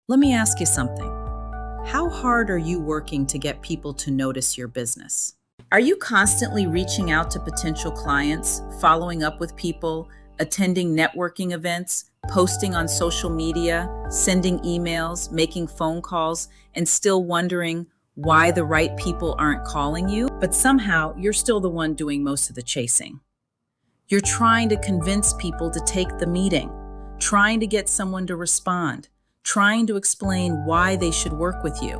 Let me ask you something. How hard are you working to get people to notice your business? Are you constantly reaching out to potential clients, following up with people, attending networking events, posting on social media, sending emails, making phone calls, and still wondering why the right people aren't calling you? But somehow you're still the one doing most of the chasing. You're trying to convince people to take the meeting, trying to get someone to respond, trying to explain why they should work with you.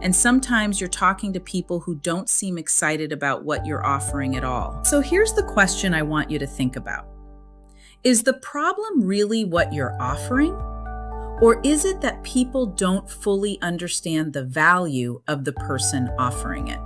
And sometimes you're talking to people who don't seem excited about what you're offering at all. So here's the question I want you to think about. Is the problem really what you're offering? Or is it that people don't fully understand the value of the person offering it?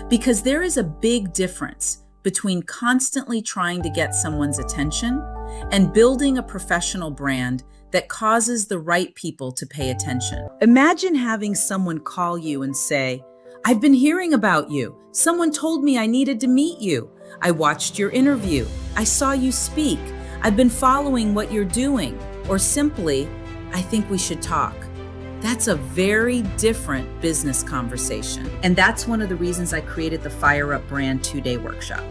Because there is a big difference between constantly trying to get someone's attention and building a professional brand that causes the right people to pay attention. Imagine having someone call you and say, "I've been hearing about you. Someone told me I needed to meet you. I watched your interview. I saw you speak. I've been following what you're doing." Or simply, "I think we should talk." That's a very different business conversation. And that's one of the reasons I created the Fire Up Brand 2-day workshop.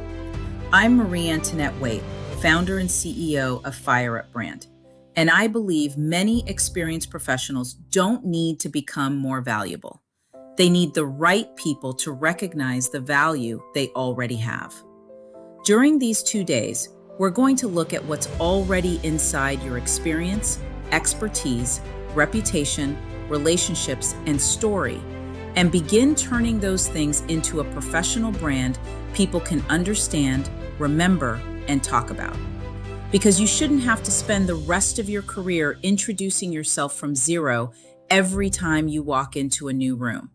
I'm Marie Antoinette Waite, founder and CEO of Fire Up Brand. And I believe many experienced professionals don't need to become more valuable. They need the right people to recognize the value they already have. During these 2 days, we're going to look at what's already inside your experience, expertise, reputation, relationships, and story, and begin turning those things into a professional brand people can understand, remember, and talk about. Because you shouldn't have to spend the rest of your career introducing yourself from zero every time you walk into a new room.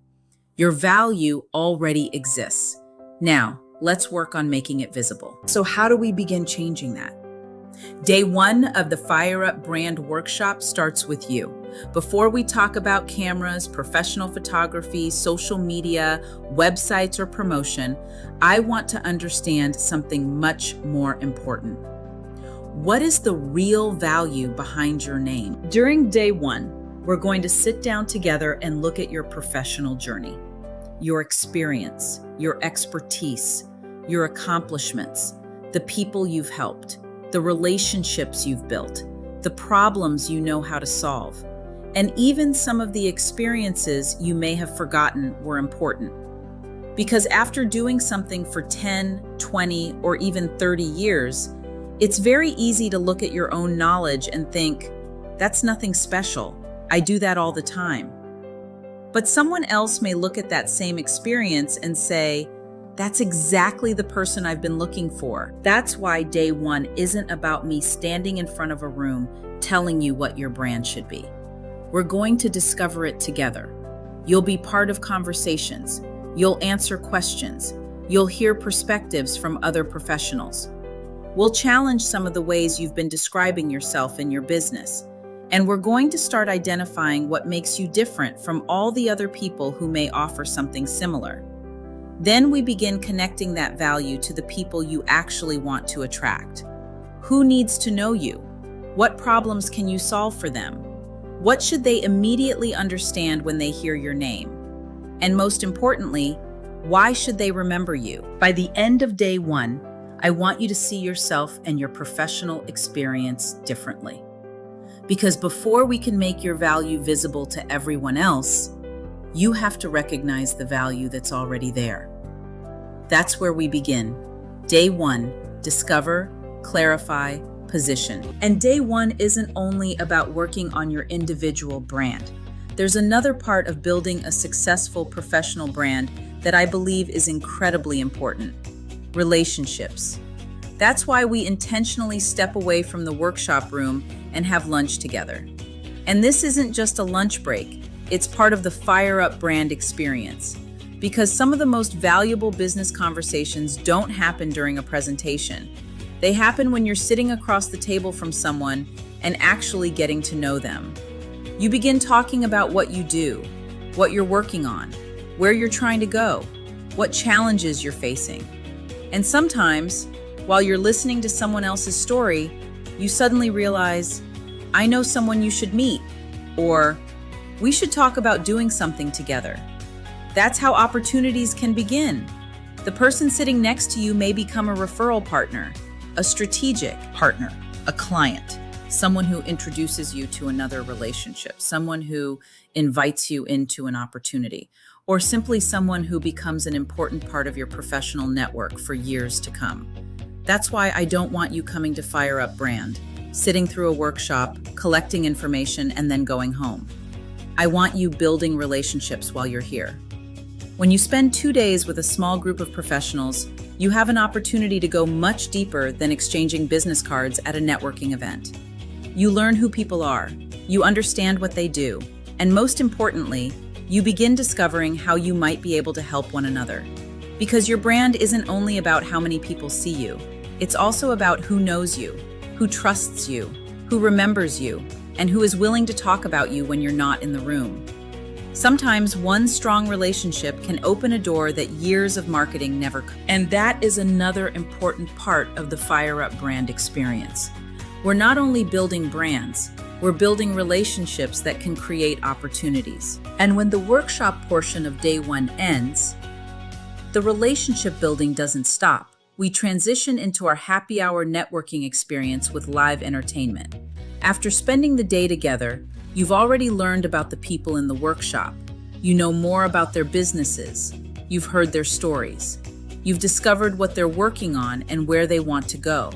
Your value already exists. Now, let's work on making it visible. So how do we begin changing that? Day 1 of the Fire Up Brand workshop starts with you. Before we talk about cameras, professional photography, social media, websites, or promotion, I want to understand something much more important. What is the real value behind your name? During day 1, we're going to sit down together and look at your professional journey, your experience, your expertise, your accomplishments, the people you've helped, the relationships you've built, the problems you know how to solve, and even some of the experiences you may have forgotten were important. Because after doing something for 10, 20, or even 30 years, it's very easy to look at your own knowledge and think, "That's nothing special. I do that all the time." But someone else may look at that same experience and say, "That's exactly the person I've been looking for." That's why day 1 isn't about me standing in front of a room telling you what your brand should be. We're going to discover it together. You'll be part of conversations. You'll answer questions. You'll hear perspectives from other professionals. We'll challenge some of the ways you've been describing yourself in your business. And we're going to start identifying what makes you different from all the other people who may offer something similar. Then we begin connecting that value to the people you actually want to attract. Who needs to know you? What problems can you solve for them? What should they immediately understand when they hear your name? And most importantly, why should they remember you? By the end of day 1, I want you to see yourself and your professional experience differently. Because before we can make your value visible to everyone else, you have to recognize the value that's already there. That's where we begin. Day 1, discover, clarify, position. And day 1 isn't only about working on your individual brand. There's another part of building a successful professional brand that I believe is incredibly important: relationships. That's why we intentionally step away from the workshop room and have lunch together. And this isn't just a lunch break, it's part of the Fire Up Brand experience. Because some of the most valuable business conversations don't happen during a presentation. They happen when you're sitting across the table from someone and actually getting to know them. You begin talking about what you do, what you're working on, where you're trying to go, what challenges you're facing. And sometimes, while you're listening to someone else's story, you suddenly realize, "I know someone you should meet," or We should talk about doing something together. That's how opportunities can begin. The person sitting next to you may become a referral partner, a strategic partner, a client, someone who introduces you to another relationship, someone who invites you into an opportunity, or simply someone who becomes an important part of your professional network for years to come. That's why I don't want you coming to Fire Up Brand, sitting through a workshop, collecting information, and then going home. I want you building relationships while you're here. When you spend 2 days with a small group of professionals, you have an opportunity to go much deeper than exchanging business cards at a networking event. You learn who people are, you understand what they do, and most importantly, you begin discovering how you might be able to help one another. Because your brand isn't only about how many people see you, it's also about who knows you, who trusts you, who remembers you, and who is willing to talk about you when you're not in the room. Sometimes one strong relationship can open a door that years of marketing never could. And that is another important part of the Fire Up Brand experience. We're not only building brands, we're building relationships that can create opportunities. And when the workshop portion of day 1 ends, the relationship building doesn't stop. We transition into our happy hour networking experience with live entertainment. After spending the day together, you've already learned about the people in the workshop. You know more about their businesses. You've heard their stories. You've discovered what they're working on and where they want to go.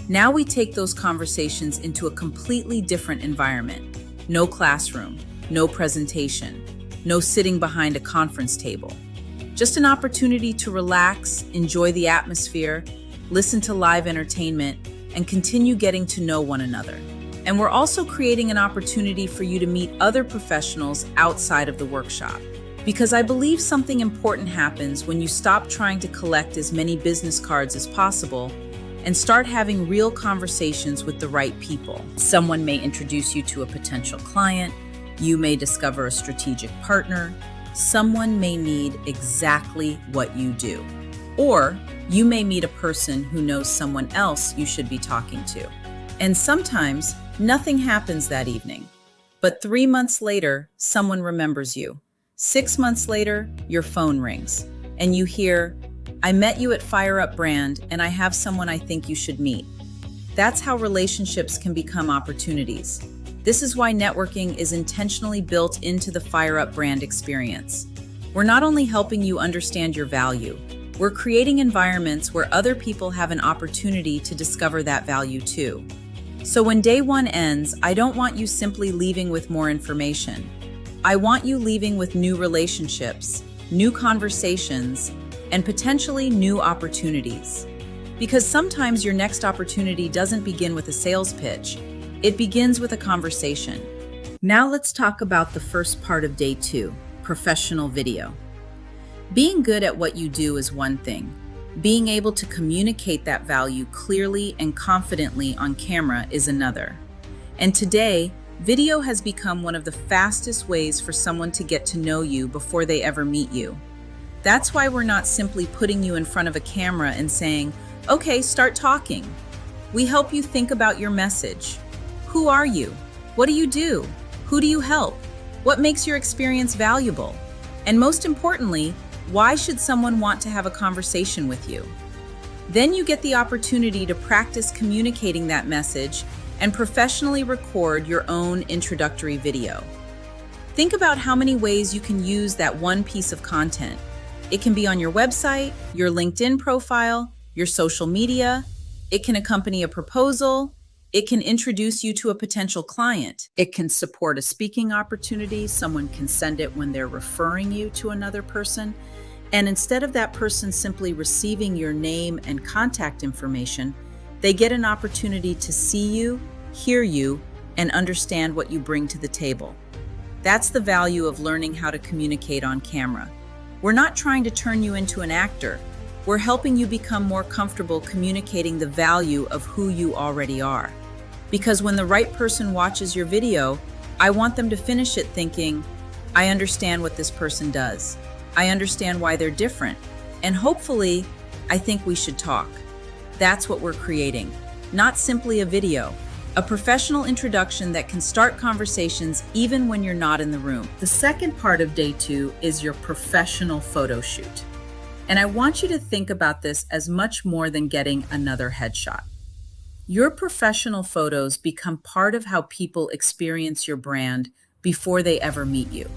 Now we take those conversations into a completely different environment. No classroom, no presentation, no sitting behind a conference table. Just an opportunity to relax, enjoy the atmosphere, listen to live entertainment, and continue getting to know one another. And we're also creating an opportunity for you to meet other professionals outside of the workshop. Because I believe something important happens when you stop trying to collect as many business cards as possible and start having real conversations with the right people. Someone may introduce you to a potential client, you may discover a strategic partner, someone may need exactly what you do. Or you may meet a person who knows someone else you should be talking to. And sometimes, nothing happens that evening. But 3 months later, someone remembers you. 6 months later, your phone rings, and you hear, "I met you at Fire Up Brand, and I have someone I think you should meet." That's how relationships can become opportunities. This is why networking is intentionally built into the Fire Up Brand experience. We're not only helping you understand your value, we're creating environments where other people have an opportunity to discover that value too. So when day 1 ends, I don't want you simply leaving with more information. I want you leaving with new relationships, new conversations, and potentially new opportunities. Because sometimes your next opportunity doesn't begin with a sales pitch, it begins with a conversation. Now let's talk about the first part of day 2, professional video. Being good at what you do is one thing. Being able to communicate that value clearly and confidently on camera is another. And today, video has become one of the fastest ways for someone to get to know you before they ever meet you. That's why we're not simply putting you in front of a camera and saying, "Okay, start talking." We help you think about your message. Who are you? What do you do? Who do you help? What makes your experience valuable? And most importantly, why should someone want to have a conversation with you? Then you get the opportunity to practice communicating that message and professionally record your own introductory video. Think about how many ways you can use that one piece of content. It can be on your website, your LinkedIn profile, your social media. It can accompany a proposal. It can introduce you to a potential client. It can support a speaking opportunity. Someone can send it when they're referring you to another person. And instead of that person simply receiving your name and contact information, they get an opportunity to see you, hear you, and understand what you bring to the table. That's the value of learning how to communicate on camera. We're not trying to turn you into an actor. We're helping you become more comfortable communicating the value of who you already are. Because when the right person watches your video, I want them to finish it thinking, "I understand what this person does. I understand why they're different. And hopefully, I think we should talk." That's what we're creating. Not simply a video, A professional introduction that can start conversations even when you're not in the room. The second part of day 2 is your professional photo shoot. And I want you to think about this as much more than getting another headshot. Your professional photos become part of how people experience your brand before they ever meet you.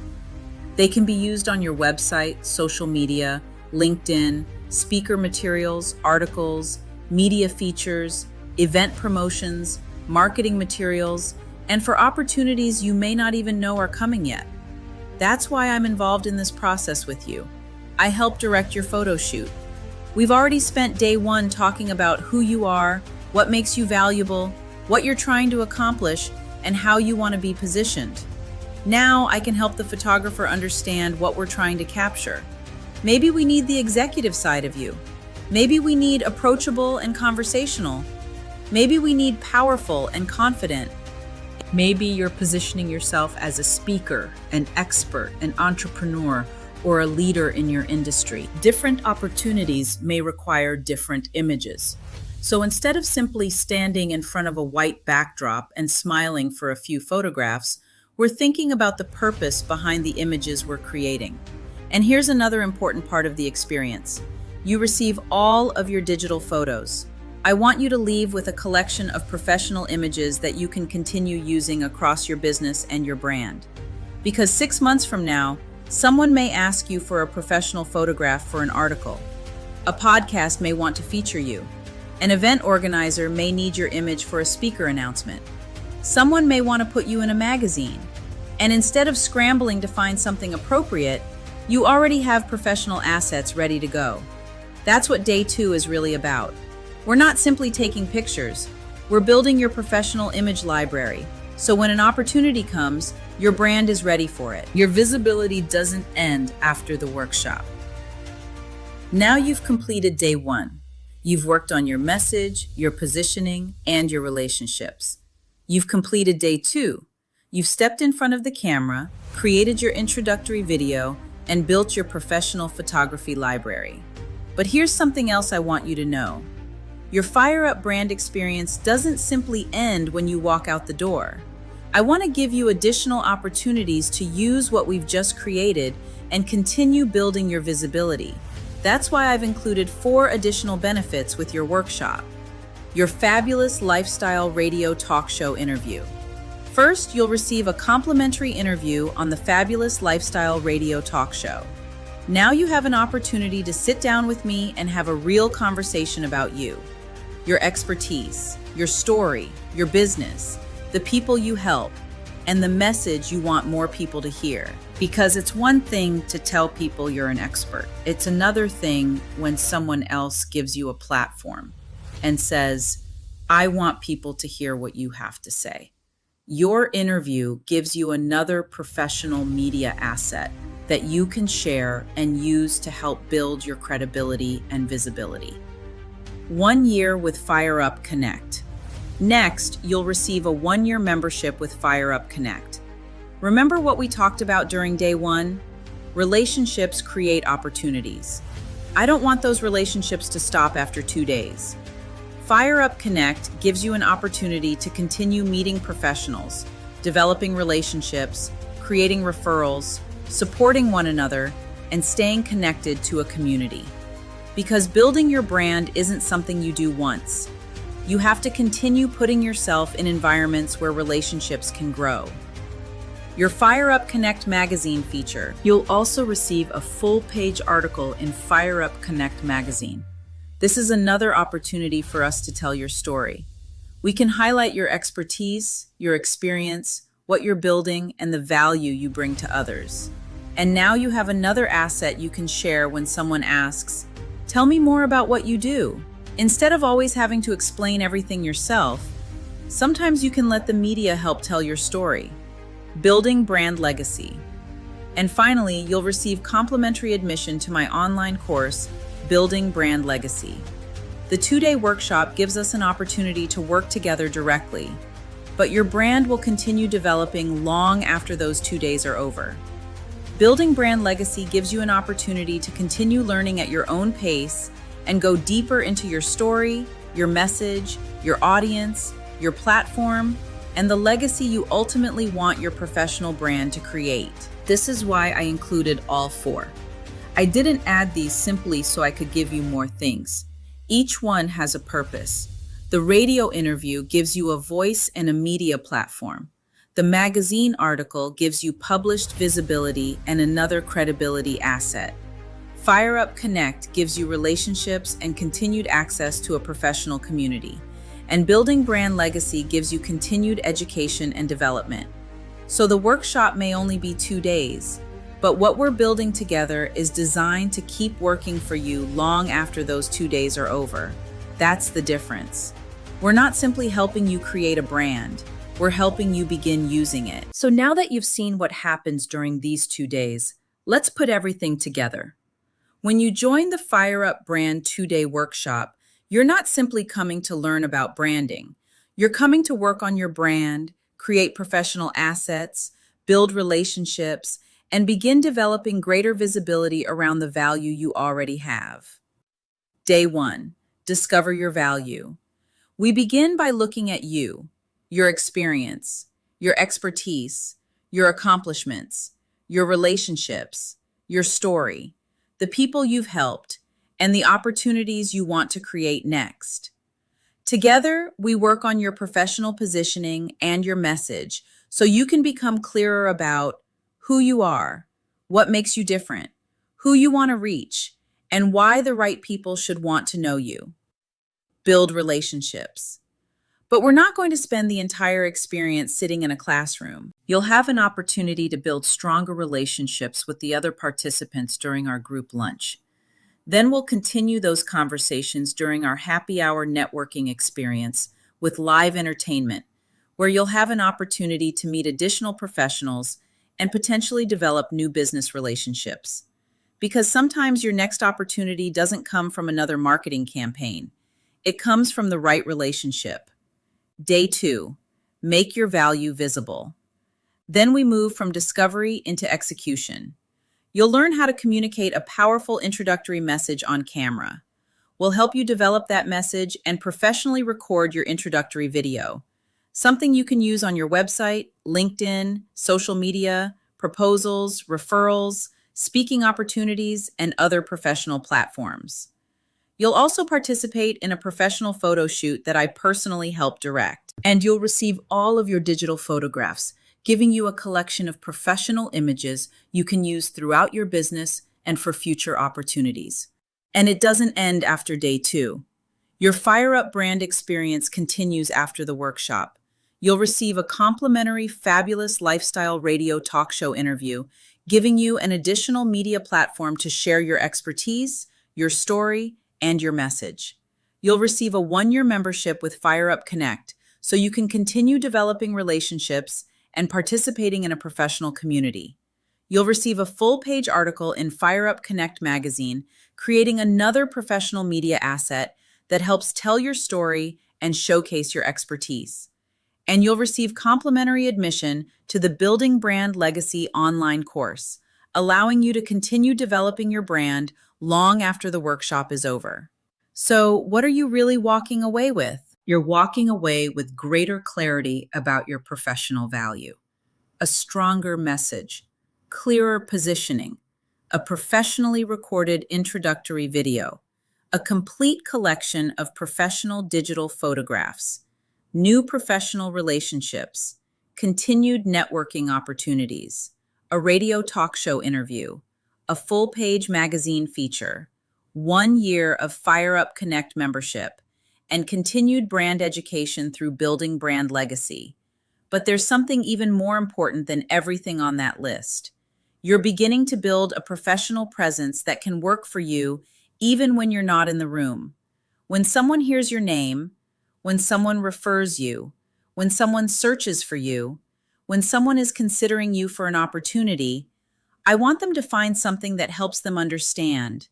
They can be used on your website, social media, LinkedIn, speaker materials, articles, media features, event promotions, marketing materials, and for opportunities you may not even know are coming yet. That's why I'm involved in this process with you. I help direct your photo shoot. We've already spent day 1 talking about who you are, what makes you valuable, what you're trying to accomplish, and how you want to be positioned. Now I can help the photographer understand what we're trying to capture. Maybe we need the executive side of you. Maybe we need approachable and conversational. Maybe we need powerful and confident. Maybe you're positioning yourself as a speaker, an expert, an entrepreneur, or a leader in your industry. Different opportunities may require different images. So instead of simply standing in front of a white backdrop and smiling for a few photographs, we're thinking about the purpose behind the images we're creating. And here's another important part of the experience. You receive all of your digital photos. I want you to leave with a collection of professional images that you can continue using across your business and your brand. Because 6 months from now, someone may ask you for a professional photograph for an article. A podcast may want to feature you. An event organizer may need your image for a speaker announcement. Someone may want to put you in a magazine. And instead of scrambling to find something appropriate, you already have professional assets ready to go. That's what day 2 is really about. We're not simply taking pictures. We're building your professional image library. So when an opportunity comes, your brand is ready for it. Your visibility doesn't end after the workshop. Now you've completed day 1. You've worked on your message, your positioning, and your relationships. You've completed day 2. You've stepped in front of the camera, created your introductory video, and built your professional photography library. But here's something else I want you to know. Your Fire Up brand experience doesn't simply end when you walk out the door. I want to give you additional opportunities to use what we've just created and continue building your visibility. That's why I've included 4 additional benefits with your workshop. Your fabulous lifestyle radio talk show interview. First, you'll receive a complimentary interview on the Fabulous Lifestyle Radio Talk Show. Now you have an opportunity to sit down with me and have a real conversation about you, your expertise, your story, your business, the people you help, and the message you want more people to hear. Because it's one thing to tell people you're an expert. It's another thing when someone else gives you a platform and says, I want people to hear what you have to say. Your interview gives you another professional media asset that you can share and use to help build your credibility and visibility. 1 year with Fire Up Connect. Next, you'll receive a 1-year membership with Fire Up Connect. Remember what we talked about during day 1? Relationships create opportunities. I don't want those relationships to stop after 2 days. Fire Up Connect gives you an opportunity to continue meeting professionals, developing relationships, creating referrals, supporting one another, and staying connected to a community. Because building your brand isn't something you do once. You have to continue putting yourself in environments where relationships can grow. Your Fire Up Connect magazine feature. You'll also receive a full-page article in Fire Up Connect magazine. This is another opportunity for us to tell your story. We can highlight your expertise, your experience, what you're building, and the value you bring to others. And now you have another asset you can share when someone asks, "Tell me more about what you do." Instead of always having to explain everything yourself, sometimes you can let the media help tell your story. Building brand legacy. And finally, you'll receive complimentary admission to my online course, Building Brand Legacy. The 2-day workshop gives us an opportunity to work together directly, but your brand will continue developing long after those 2 days are over. Building Brand Legacy gives you an opportunity to continue learning at your own pace and go deeper into your story, your message, your audience, your platform, and the legacy you ultimately want your professional brand to create. This is why I included all four. I didn't add these simply so I could give you more things. Each one has a purpose. The radio interview gives you a voice and a media platform. The magazine article gives you published visibility and another credibility asset. Fire Up Connect gives you relationships and continued access to a professional community. And Building Brand Legacy gives you continued education and development. So the workshop may only be 2 days, but what we're building together is designed to keep working for you long after those 2 days are over. That's the difference. We're not simply helping you create a brand, we're helping you begin using it. So now that you've seen what happens during these 2 days, let's put everything together. When you join the Fire Up Brand 2-day workshop, you're not simply coming to learn about branding. You're coming to work on your brand, create professional assets, build relationships, and begin developing greater visibility around the value you already have. Day 1, discover your value. We begin by looking at you, your experience, your expertise, your accomplishments, your relationships, your story, the people you've helped, and the opportunities you want to create next. Together, we work on your professional positioning and your message so you can become clearer about who you are, what makes you different, who you want to reach, and why the right people should want to know you. Build relationships. But we're not going to spend the entire experience sitting in a classroom. You'll have an opportunity to build stronger relationships with the other participants during our group lunch. Then we'll continue those conversations during our happy hour networking experience with live entertainment, where you'll have an opportunity to meet additional professionals and potentially develop new business relationships. Because sometimes your next opportunity doesn't come from another marketing campaign. It comes from the right relationship. Day 2, make your value visible. Then we move from discovery into execution. You'll learn how to communicate a powerful introductory message on camera. We'll help you develop that message and professionally record your introductory video, something you can use on your website, LinkedIn, social media, proposals, referrals, speaking opportunities, and other professional platforms. You'll also participate in a professional photo shoot that I personally help direct, and you'll receive all of your digital photographs, giving you a collection of professional images you can use throughout your business and for future opportunities. And it doesn't end after day 2. Your Fire Up brand experience continues after the workshop. You'll receive a complimentary Fabulous Lifestyle radio talk show interview, giving you an additional media platform to share your expertise, your story, and your message. You'll receive a 1-year membership with Fire Up Connect, so you can continue developing relationships and participating in a professional community. You'll receive a full-page article in Fire Up Connect magazine, creating another professional media asset that helps tell your story and showcase your expertise. And you'll receive complimentary admission to the Building Brand Legacy online course, allowing you to continue developing your brand long after the workshop is over. So, what are you really walking away with? You're walking away with greater clarity about your professional value, a stronger message, clearer positioning, a professionally recorded introductory video, a complete collection of professional digital photographs, new professional relationships, continued networking opportunities, a radio talk show interview, a full-page magazine feature, 1 year of Fire Up Connect membership, and continued brand education through Building Brand Legacy. But there's something even more important than everything on that list. You're beginning to build a professional presence that can work for you even when you're not in the room. When someone hears your name, when someone refers you, when someone searches for you, when someone is considering you for an opportunity, I want them to find something that helps them understand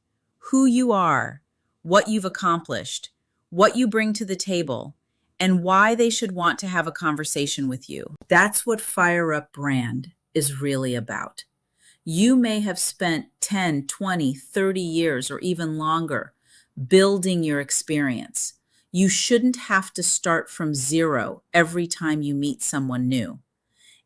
who you are, what you've accomplished, what you bring to the table, and why they should want to have a conversation with you. That's what Fire Up Brand is really about. You may have spent 10, 20, 30 years or even longer building your experience. You shouldn't have to start from zero every time you meet someone new.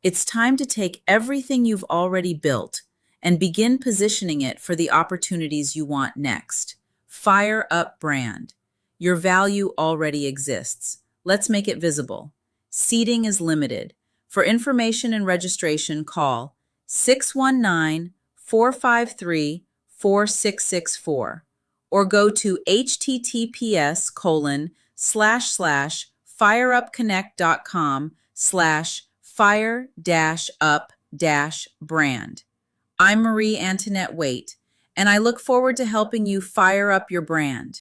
It's time to take everything you've already built and begin positioning it for the opportunities you want next. Fire up brand. Your value already exists. Let's make it visible. Seating is limited. For information and registration, call 619-453-4664 or go to https://fireupconnect.com/fire-up-brand. I'm Marie Antoinette Waite, and I look forward to helping you fire up your brand.